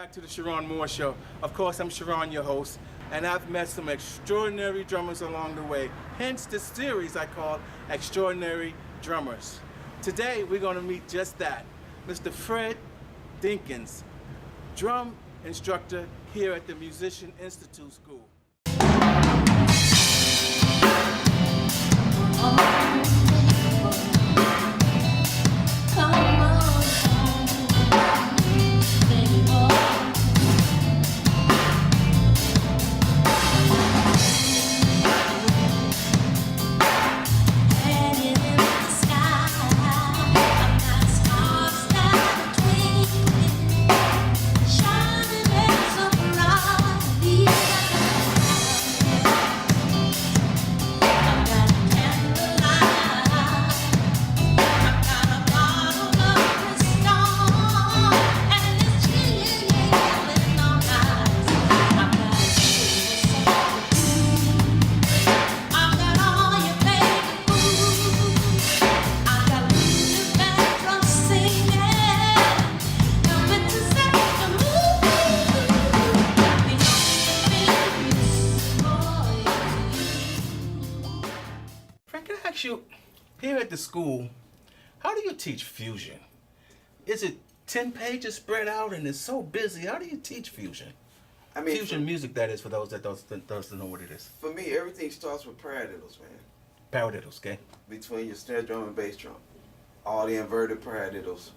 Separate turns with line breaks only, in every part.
back to the Cheron Moore Show. Of course, I'm Cheron, your host, and I've met some extraordinary drummers along the way. Hence the series I call Extraordinary Drummers. Today, we're going to meet just that, Mr. Fred Dinkins, drum instructor here at the Musician Institute School. You, here at the school, how do you teach fusion? Is it 10 pages spread out and it's so busy? How do you teach fusion? I mean, fusion music, that is, for those that doesn't know what it is.
For me, everything starts with paradiddles, man.
Paradiddles, okay?
Between your snare drum and bass drum. All the inverted paradiddles.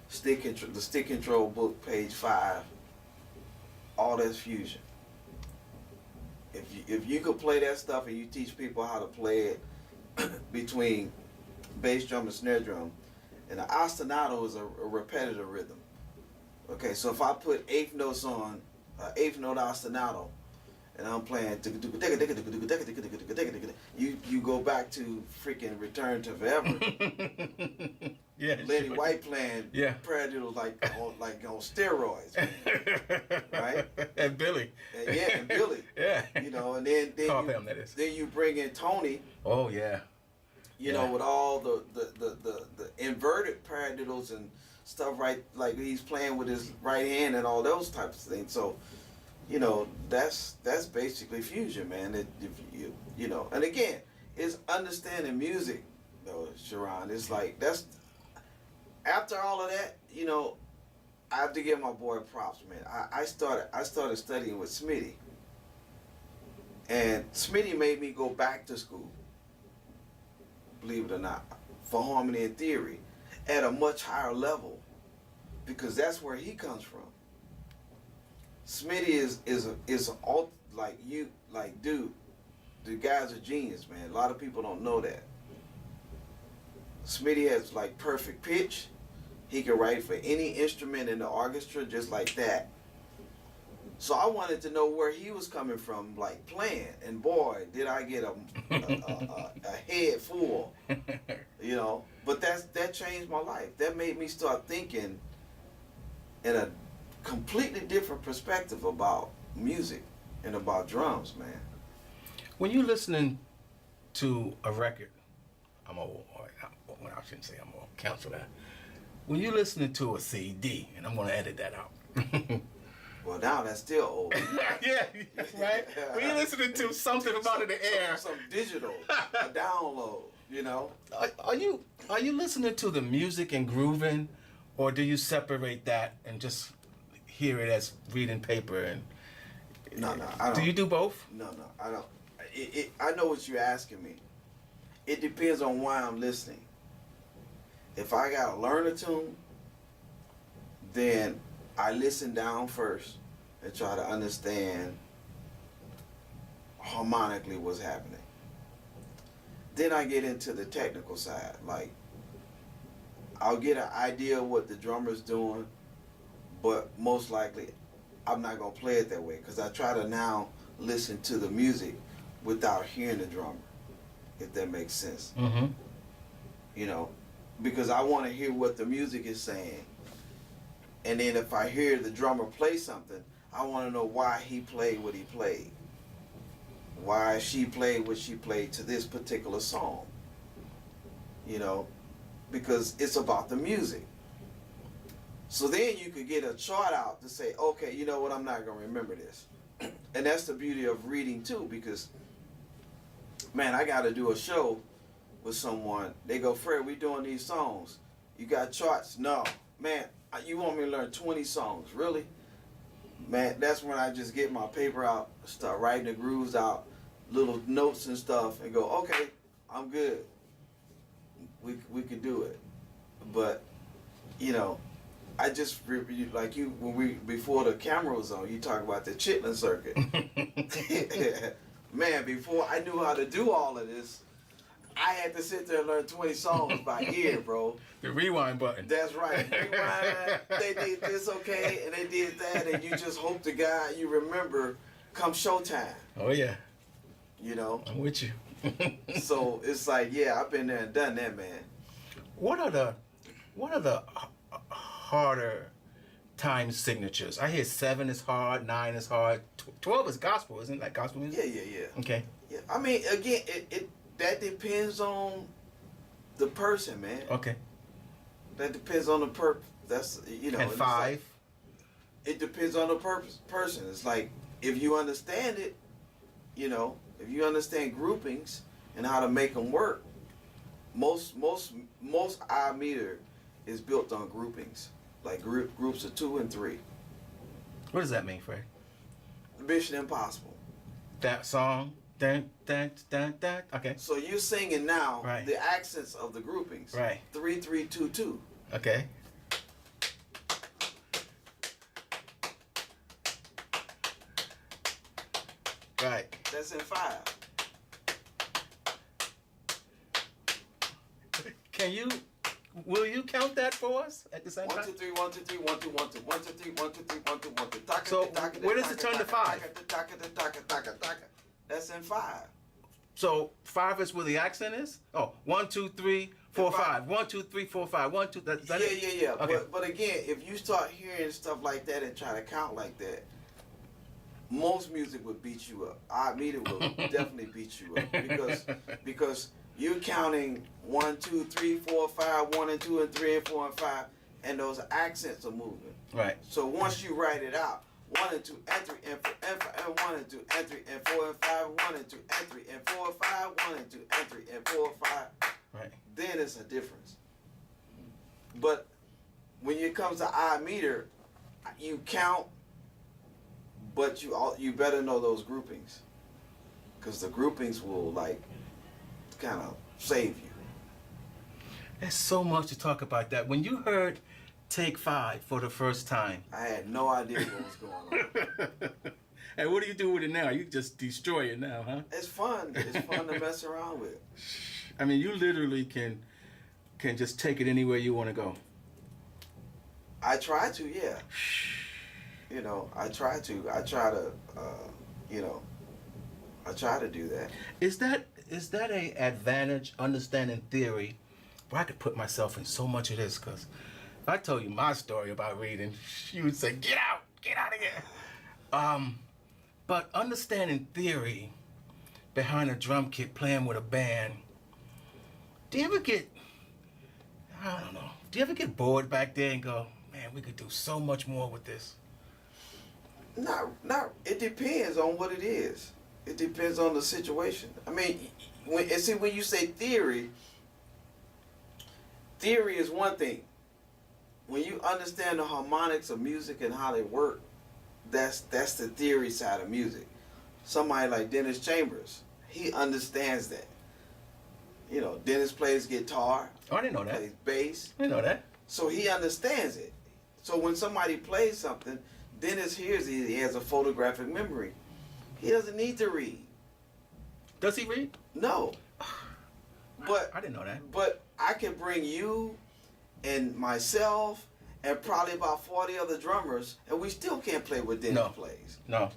The stick control book, page 5. All that's fusion. If you could play that stuff and you teach people how to play it between bass drum and snare drum, and the ostinato is a repetitive rhythm. Okay, so if I put eighth notes on, eighth note ostinato, and I'm playing, you go back to freaking Return to Forever.
Yeah,
Lenny White playing paradiddles like on steroids, man. Right?
And Billy.
And Billy.
Yeah.
You know, and then then you bring in Tony.
Oh yeah.
You know, with all the inverted paradiddles and stuff, right? Like he's playing with his right hand and all those types of things. So, you know, that's basically fusion, man. You know, and again, it's understanding music, though, Cheron. It's like after all of that, you know, I have to give my boy props, man. I started studying with Smitty, and Smitty made me go back to school, believe it or not, for harmony and theory at a much higher level, because that's where he comes from. Smitty is all dude, the guy's a genius, man. A lot of people don't know that. Smitty has like perfect pitch. He can write for any instrument in the orchestra just like that. So I wanted to know where he was coming from, like playing, and boy, did I get a head full, you know. But that changed my life. That made me start thinking in a completely different perspective about music and about drums, man.
When you're listening to a record, I shouldn't say I'm gonna cancel that. When you're listening to a CD, and I'm gonna edit that out.
Well, now that's still old.
Yeah, right? When you're listening to something about in the air.
Some digital, a download, you know?
Are you listening to the music and grooving, or do you separate that and just hear it as reading paper? And
No, I don't.
Do you do both?
No, I don't. I know what you're asking me. It depends on why I'm listening. If I gotta learn a tune, then I listen down first and try to understand harmonically what's happening. Then I get into the technical side. Like, I'll get an idea of what the drummer's doing, but most likely I'm not gonna play it that way, because I try to now listen to the music without hearing the drummer, if that makes sense.
Mm-hmm.
You know, because I want to hear what the music is saying. And then if I hear the drummer play something, I want to know why he played what he played. Why she played what she played to this particular song. You know, because it's about the music. So then you could get a chart out to say, okay, you know what, I'm not going to remember this. And that's the beauty of reading too, because, man, I got to do a show with someone. They go, Fred, we doing these songs. You got charts? No. Man, you want me to learn 20 songs? Really? Man, that's when I just get my paper out, start writing the grooves out, little notes and stuff, and go, okay, I'm good. We could do it. But, you know, I just, like you, before the camera was on, you talk about the Chitlin circuit. Man, before I knew how to do all of this, I had to sit there and learn 20 songs by ear, bro.
The rewind button.
That's right. Rewind. They did this, okay, and they did that, and you just hope to God you remember come showtime.
Oh, yeah.
You know?
I'm with you.
So it's like, yeah, I've been there and done that, man.
What are the harder time signatures? I hear 7 is hard, 9 is hard, 12 is gospel, isn't that gospel music?
Yeah.
Okay.
Yeah. I mean, again, it that depends on the person, man.
Okay.
That depends on the purpose. That's, you know.
And 5?
Like, it depends on the person. It's like, if you understand it, you know, if you understand groupings and how to make them work, most our meter is built on groupings, like groups of 2 and 3.
What does that mean, Fred?
Mission Impossible.
That song? Dun, dun, dun, dun. Okay.
So you're singing now
Right.
the accents of the groupings.
Right.
3 3 2 2.
Okay. Right.
That's in 5.
Will you count that for us at the same
1
time?
2 3 1 2 3 1 2 1 2 1 2 3 1 2 3 1 2 1 2.
So, where does it turn to 5?
That's in 5.
So 5 is where the accent is? Oh, 1, 2, 3, 4, 5. 1, 2, 3, 4, 5. 1, 2. Is that it?
Yeah.
Okay.
But again, if you start hearing stuff like that and try to count like that, most music would beat you up. Our meter will definitely beat you up because you're counting 1, 2, 3, 4, 5, 1 and 2 and 3 and 4 and 5, and those accents are moving.
Right.
So once you write it out, 1 and 2 and 3 and 4 and 5 and 1 and 2 and 3 and 4 and 5, 1 and 2 and 3 and 4 and 5, 1 and 2 and 3 and 4 and 5.
Right.
Then it's a difference. But when it comes to our meter, you count, but you better know those groupings, because the groupings will like kind of save you.
There's so much to talk about that. When you heard Take 5 for the first time,
I had no idea what was going on.
and what do you do with it now? You just destroy it now, huh?
It's fun. It's fun to mess around with.
I mean, you literally can just take it anywhere you want to go.
I try to, yeah. You know, I try to, you know, I try to do that.
Is that a advantage, understanding theory, where I could put myself in so much of this? Because if I told you my story about reading, you would say, get out of here. But understanding theory behind a drum kit, playing with a band, do you ever get bored back there and go, man, we could do so much more with this?
Not. It depends on what it is. It depends on the situation. I mean, when you say theory is one thing. When you understand the harmonics of music and how they work, that's the theory side of music. Somebody like Dennis Chambers, he understands that. You know, Dennis plays guitar.
Oh, I didn't know that.
Plays bass.
I didn't know that.
So he understands it. So when somebody plays something, Dennis hears it. He has a photographic memory. He doesn't need to read.
Does he read?
No. But
I didn't know that.
But I can bring you and myself and probably about 40 other drummers, and we still can't play what Dennis plays.
No,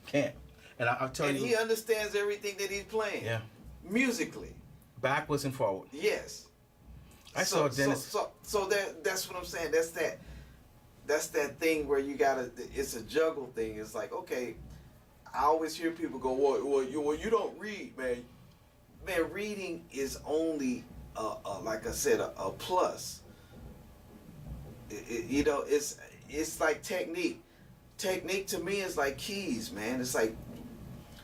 can't. And I'll tell you.
And he understands everything that he's playing.
Yeah.
Musically.
Backwards and forward.
Yes.
I saw Dennis.
So that's what I'm saying. That's that thing where you gotta. It's a juggle thing. It's like, okay, I always hear people go, well, you don't read, man. Man, reading is only, like I said, a plus. You know, it's like technique. Technique to me is like keys, man. It's like,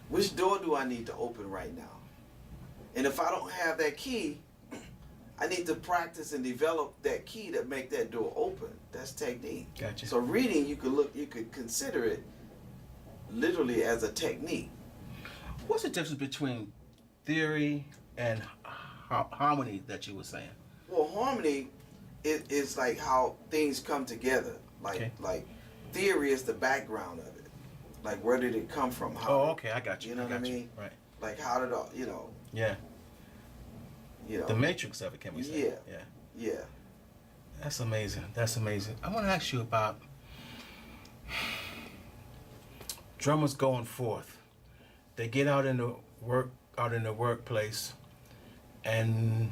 which door do I need to open right now? And if I don't have that key, I need to practice and develop that key to make that door open. That's technique.
Gotcha.
So reading, you could consider it literally as a technique.
What's the difference between theory and harmony that you were saying?
Well, harmony is like how things come together. Like theory is the background of it. Like, where did it come from?
Okay, I got you.
You know what I mean?
Right.
Like, how did all, you know?
Yeah.
You know.
The matrix of it, can we say?
Yeah.
That's amazing. That's amazing. I want to ask you about drummers going forth. They get out in the workplace, and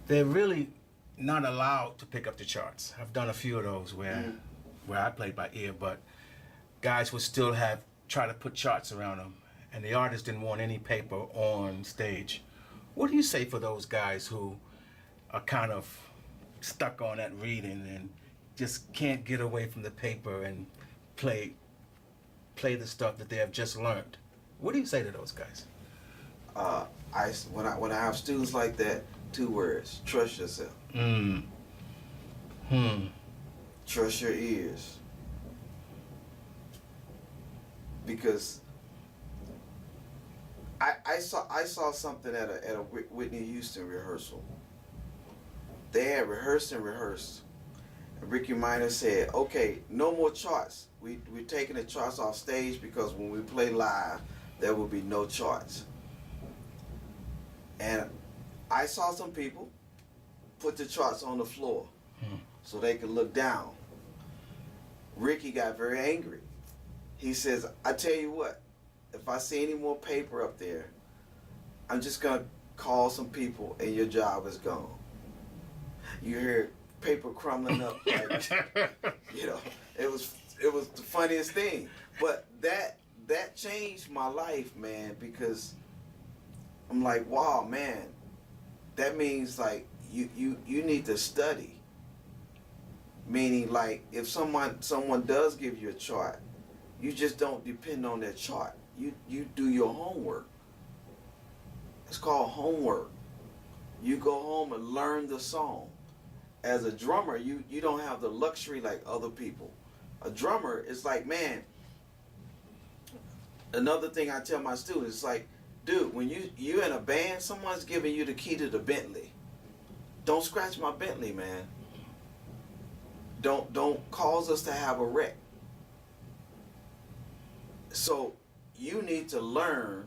they're really not allowed to pick up the charts. I've done a few of those where I played by ear, but guys would still try to put charts around them, and the artist didn't want any paper on stage. What do you say for those guys who are kind of stuck on that reading and just can't get away from the paper and play the stuff that they have just learned? What do you say to those guys?
When I have students like that, 2 words: trust yourself. Trust your ears. Because I saw something at a Whitney Houston rehearsal. They had rehearsed. And Ricky Minor said, "Okay, no more charts. We're taking the charts off stage because when we play live, there will be no charts." And I saw some people put the charts on the floor so they could look down. Ricky got very angry. He says, "I tell you what, if I see any more paper up there, I'm just gonna call some people and your job is gone." You hear paper crumbling up, like, you know, it was the funniest thing. But that changed my life, man, because I'm like, wow, man, that means like you need to study. Meaning, like, if someone does give you a chart, you just don't depend on that chart. You do your homework. It's called homework. You go home and learn the song. As a drummer, you don't have the luxury like other people. A drummer is like, man, another thing I tell my students is like, dude, when you in a band, someone's giving you the key to the Bentley. Don't scratch my Bentley, man. Don't cause us to have a wreck. So you need to learn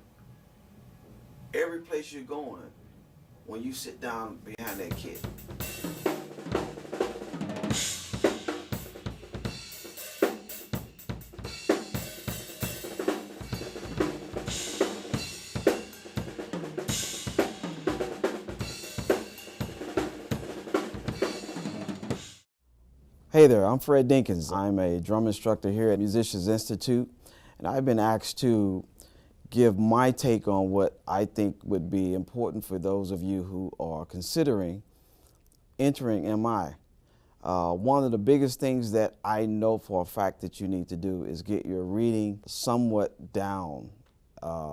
every place you're going when you sit down behind that kit.
Hey there, I'm Fred Dinkins. I'm a drum instructor here at Musicians Institute, and I've been asked to give my take on what I think would be important for those of you who are considering entering MI. One of the biggest things that I know for a fact that you need to do is get your reading somewhat down,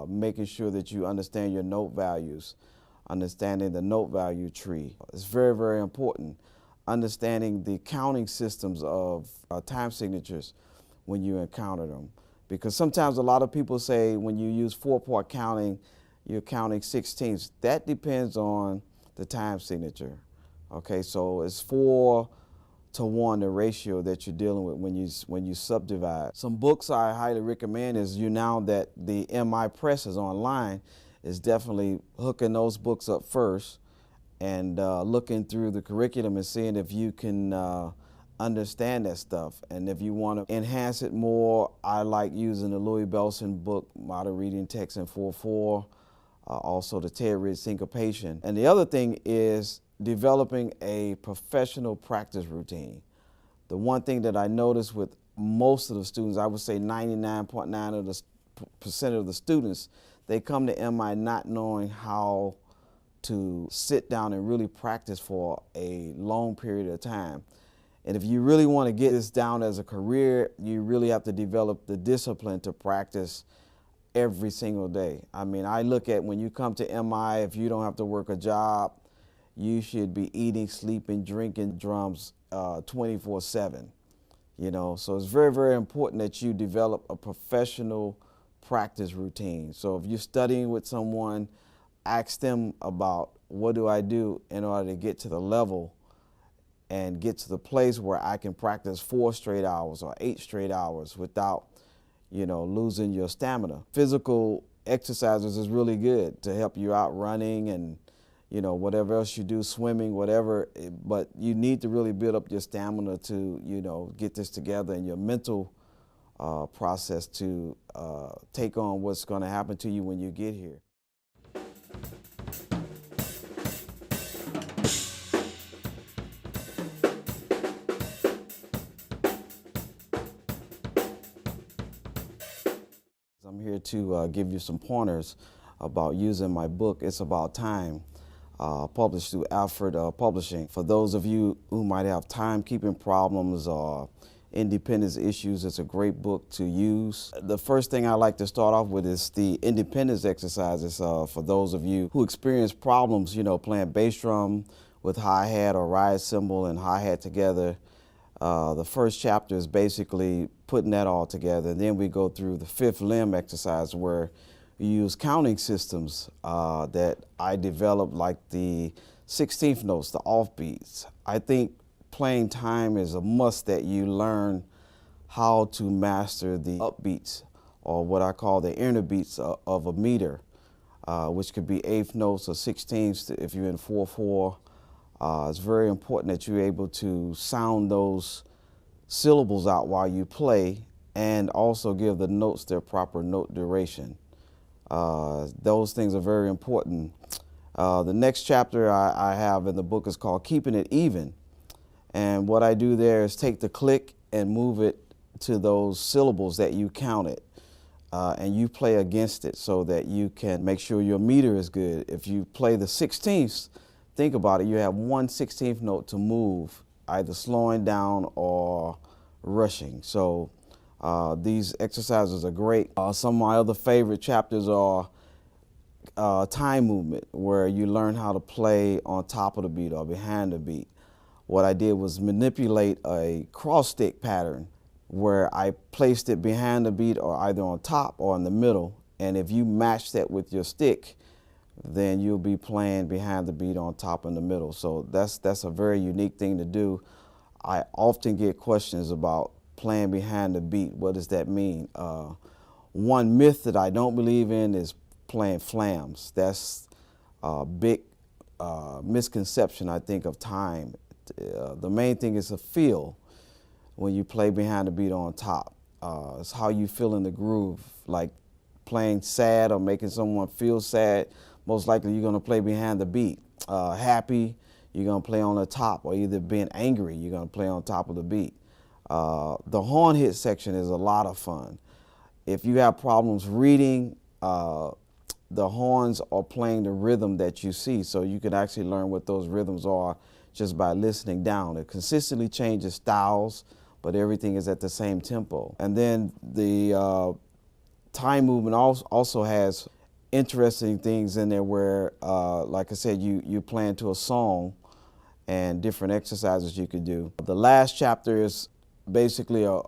making sure that you understand your note values, understanding the note value tree. It's very, very important. Understanding the counting systems of time signatures when you encounter them. Because sometimes a lot of people say when you use 4-part counting, you're counting 16ths. That depends on the time signature. Okay, so it's 4-to-1 the ratio that you're dealing with when you subdivide. Some books I highly recommend is, now that the MI press is online, is definitely hooking those books up first and looking through the curriculum and seeing if you can understand that stuff. And if you want to enhance it more, I like using the Louis Belson book, Modern Reading Text in 4/4, also the Ted Ridge Syncopation. And the other thing is developing a professional practice routine. The one thing that I notice with most of the students, I would say 99.9% of the students, they come to MI not knowing how to sit down and really practice for a long period of time. And if you really want to get this down as a career, you really have to develop the discipline to practice every single day. I mean, I look at when you come to MI, if you don't have to work a job, you should be eating, sleeping, drinking drums 24/7. You know, so it's very, very important that you develop a professional practice routine. So if you're studying with someone, ask them about what do I do in order to get to the level and get to the place where I can practice 4 straight hours or 8 straight hours without, you know, losing your stamina. Physical exercises is really good to help you out running and, you know, whatever else you do, swimming, whatever, but you need to really build up your stamina to, you know, get this together, and your mental process to take on what's going to happen to you when you get here. I'm here to give you some pointers about using my book, It's About Time, published through Alfred Publishing. For those of you who might have timekeeping problems or independence issues, it's a great book to use. The first thing I like to start off with is the independence exercises for those of you who experience problems, you know, playing bass drum with hi-hat or ride cymbal and hi-hat together. The first chapter is basically putting that all together. And then we go through the 5th limb exercise, where we use counting systems that I developed, like the 16th notes, the offbeats. I think playing time is a must, that you learn how to master the upbeats, or what I call the inner beats of a meter, which could be 8th notes or 16ths if you're in 4/4. It's very important that you're able to sound those syllables out while you play, and also give the notes their proper note duration. Those things are very important. The next chapter I have in the book is called Keeping It Even. And what I do there is take the click and move it to those syllables that you counted. And you play against it so that you can make sure your meter is good. If you play the 16ths, think about it, you have 1 16th note to move, either slowing down or rushing. So these exercises are great. Some of my other favorite chapters are time movement, where you learn how to play on top of the beat or behind the beat. What I did was manipulate a cross stick pattern, where I placed it behind the beat or either on top or in the middle. And if you match that with your stick, then you'll be playing behind the beat, on top, in the middle. So that's a very unique thing to do. I often get questions about playing behind the beat. What does that mean? One myth that I don't believe in is playing flams. That's a big misconception, I think, of time. The main thing is a feel when you play behind the beat on top. It's how you feel in the groove. Like playing sad or making someone feel sad, most likely you're going to play behind the beat. Happy, you're going to play on the top, or either being angry, you're going to play on top of the beat. The horn hit section is a lot of fun. If you have problems reading, the horns are playing the rhythm that you see, so you can actually learn what those rhythms are just by listening down. It consistently changes styles, but everything is at the same tempo. And then the time movement also has interesting things in there where, like I said, you plan to a song and different exercises you could do. The last chapter is basically a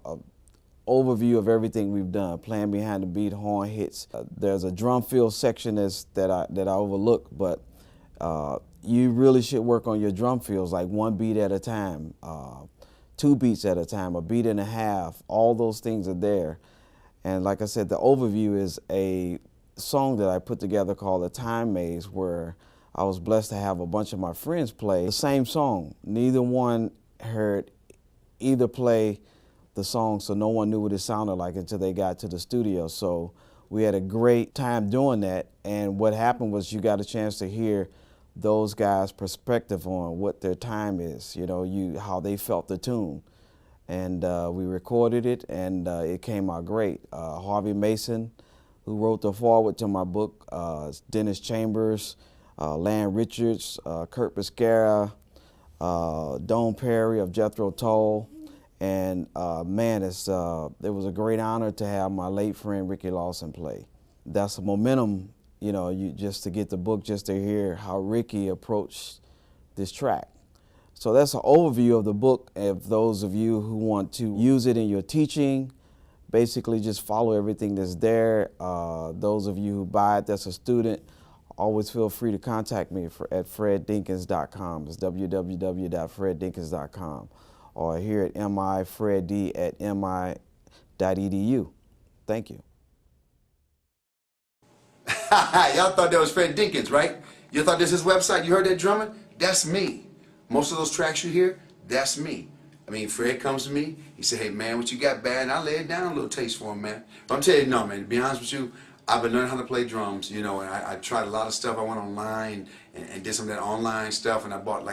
overview of everything we've done, playing behind the beat, horn hits. There's a drum fill section that I overlook, but you really should work on your drum fills, like 1 beat at a time, 2 beats at a time, 1.5 beats. All those things are there. And like I said, the overview is a song that I put together called The Time Maze, where I was blessed to have a bunch of my friends play the same song. Neither one heard either play the song, so no one knew what it sounded like until they got to the studio. So we had a great time doing that, and what happened was you got a chance to hear those guys' perspective on what their time is, you know, how they felt the tune. And we recorded it, and it came out great. Harvey Mason, who wrote the foreword to my book, Dennis Chambers, Lan Richards, Kurt Pescara, Don Perry of Jethro Tull. And man, it was a great honor to have my late friend Ricky Lawson play. That's a momentum, you know, just to get the book, just to hear how Ricky approached this track. So that's an overview of the book. If those of you who want to use it in your teaching, basically just follow everything that's there. Those of you who buy it that's a student, always feel free to contact me at freddinkins.com. It's www.freddinkins.com. Or here at mifredD@mi.edu. Thank you.
Y'all thought that was Fred Dinkins, right? You thought this is his website? You heard that drumming? That's me. Most of those tracks you hear, that's me. I mean, Fred comes to me, he said, hey man, what you got bad? And I lay it down a little taste for him, man. But I'm telling you, no, man, to be honest with you, I've been learning how to play drums, you know, and I tried a lot of stuff. I went online and did some of that online stuff, and I bought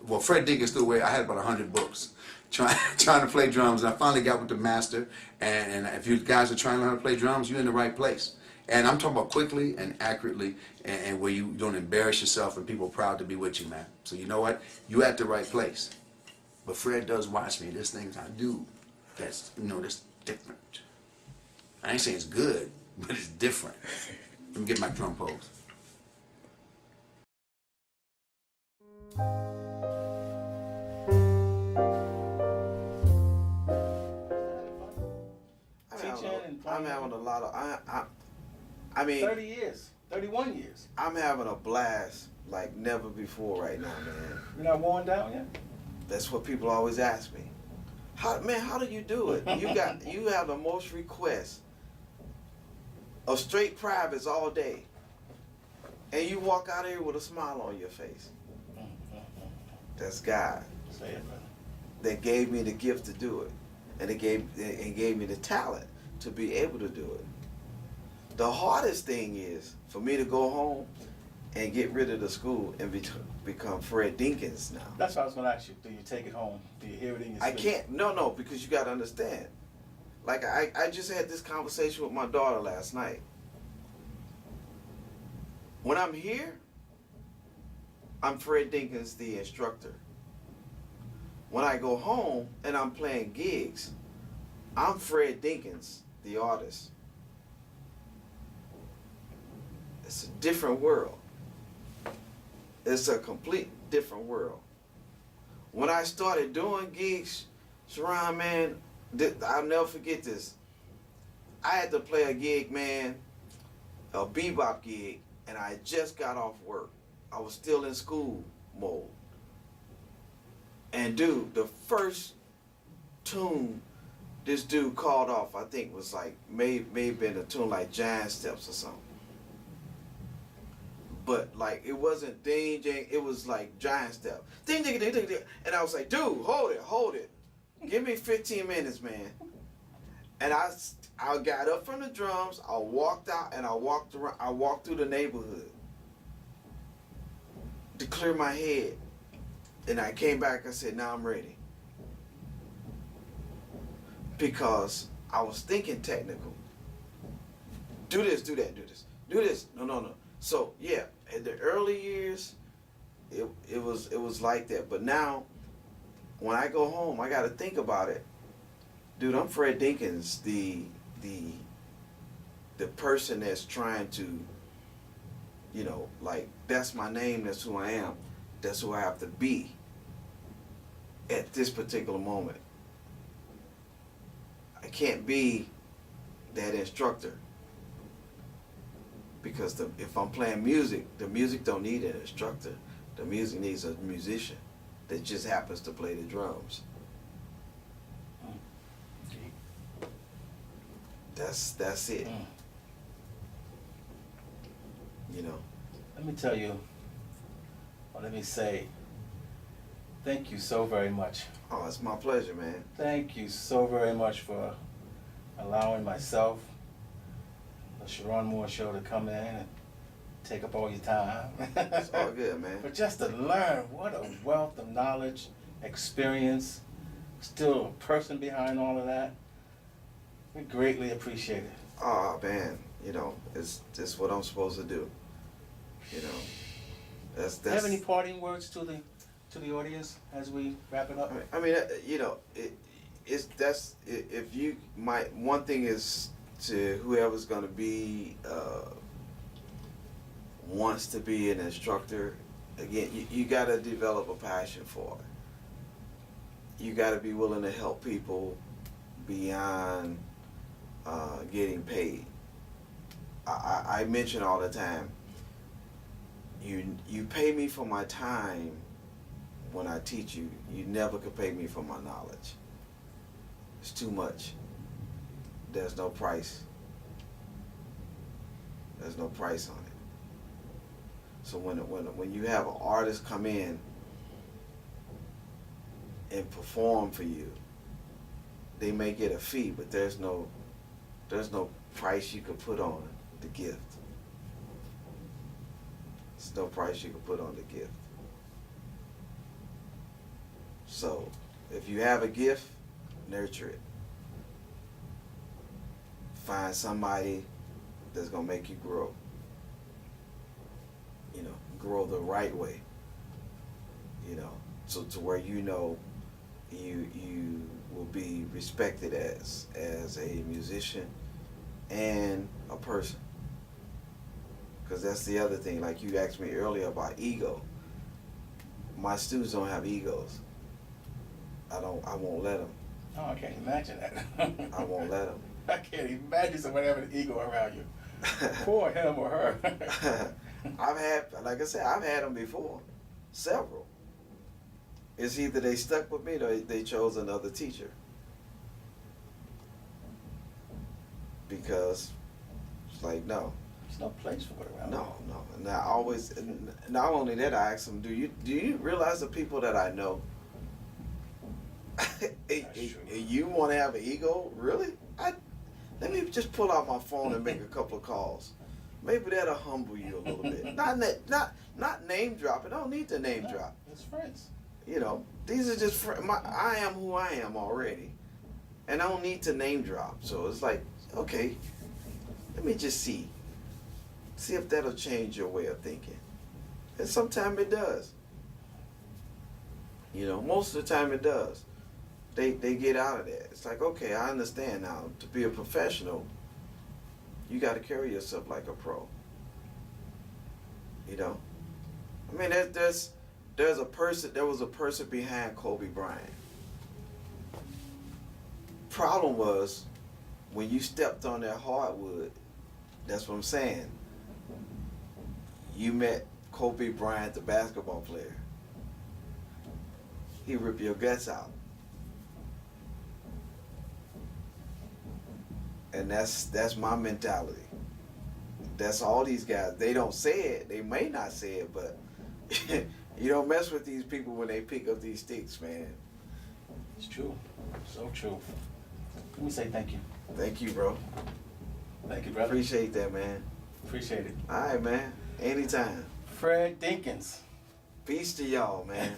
well, Fred Dinkins threw away, I had about 100 books trying to play drums, and I finally got with the master. And if you guys are trying to learn how to play drums, you're in the right place. And I'm talking about quickly and accurately, and where you don't embarrass yourself and people are proud to be with you, man. So you know what? You're at the right place. But Fred does watch me. There's things I do that's, you know, that's different. I ain't saying it's good, but it's different. Let me get my drum pose.
I'm having a lot of, I mean,
30 years, 31 years.
I'm having a blast like never before right now, man.
You're not worn down yet?
That's what people always ask me. How do you do it? You have the most requests of straight privates all day, and you walk out of here with a smile on your face. That's God.
Say it, brother.
That gave me the gift to do it, and it gave me the talent to be able to do it. The hardest thing is for me to go home and get rid of the school and become Fred Dinkins now.
That's what I was going to ask you. Do you take it home? Do you hear it in your sleep?
I can't. No, because you got to understand. Like, I just had this conversation with my daughter last night. When I'm here, I'm Fred Dinkins, the instructor. When I go home and I'm playing gigs, I'm Fred Dinkins, the artist. It's a different world. It's a complete different world. When I started doing gigs, Cheron, man, I'll never forget this. I had to play a gig, man, a bebop gig, and I just got off work. I was still in school mode. And dude, the first tune this dude called off, I think was like, may have been a tune like Giant Steps or something. But like, it wasn't ding, ding, it was like Giant Step. Ding, ding, ding, ding, ding. And I was like, dude, hold it. Give me 15 minutes, man. And I got up from the drums, I walked out, and I walked through the neighborhood to clear my head. And I came back, I said, now I'm ready. Because I was thinking technical. Do this, do that, do this. Do this. No. So yeah, in the early years, it was like that. But now, when I go home, I got to think about it. Dude, I'm Fred Dinkins, the person that's trying to, you know, like, that's my name, that's who I am, that's who I have to be at this particular moment. I can't be that instructor. Because if I'm playing music, the music don't need an instructor. The music needs a musician that just happens to play the drums. That's it. You know.
Let me tell you, or let me say, thank you so very much.
Oh, it's my pleasure, man.
Thank you so very much for allowing myself, the Cheron Moore Show, to come in and take up all your time.
It's all good, man.
But just to learn, what a wealth of knowledge, experience, still a person behind all of that. We greatly appreciate it.
Oh, man, you know, it's just what I'm supposed to do. You know, that's.
Do you have any parting words to to the audience as we wrap it up?
I mean, you know, if you might, one thing is to whoever's going to be, wants to be an instructor, again, you got to develop a passion for it. You got to be willing to help people beyond getting paid. I mention all the time, you pay me for my time when I teach you. You never could pay me for my knowledge. It's too much. There's no price. There's no price on it. So when you have an artist come in and perform for you, they may get a fee, but there's no price you could put on the gift. There's no price you could put on the gift. So if you have a gift, nurture it. Find somebody that's gonna make you grow. You know, grow the right way. You know, so to where you know you will be respected as a musician and a person. Because that's the other thing. Like you asked me earlier about ego. My students don't have egos. I won't let them.
Oh, I can't imagine that.
I won't let them.
I can't imagine someone having an ego around you. Poor him or her.
Like I said, I've had them before. Several. It's either they stuck with me or they chose another teacher. Because it's like, no.
There's no place for it around.
No. And I always, and not only that, I ask them, do you realize the people that I know? You want to have an ego? Really? Let me just pull out my phone and make a couple of calls. Maybe that'll humble you a little bit. Not name drop. I don't need to name drop.
It's friends.
You know, these are just I am who I am already, and I don't need to name drop. So it's like, okay, let me just see if that'll change your way of thinking. And sometimes it does. You know, most of the time it does. They get out of that. It's like, okay, I understand now. To be a professional, you got to carry yourself like a pro. You know, I mean, there was a person behind Kobe Bryant. Problem was, when you stepped on that hardwood, that's what I'm saying. You met Kobe Bryant, the basketball player. He ripped your guts out. And that's my mentality. That's all these guys. They don't say it. They may not say it, but you don't mess with these people when they pick up these sticks, man.
It's true. So true. Let me say thank you.
Thank you, bro.
Thank you, brother.
Appreciate that, man.
Appreciate it.
All right, man. Anytime.
Fred Dinkins.
Peace to y'all, man.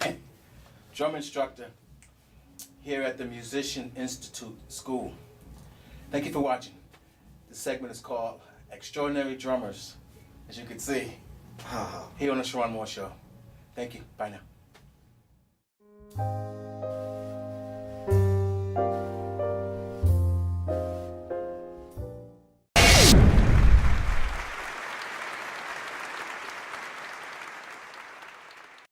Drum instructor here at the Musician Institute School. Thank you for watching. This segment is called Extraordinary Drummers, as you can see, here on the Cheron Moore Show. Thank you. Bye now.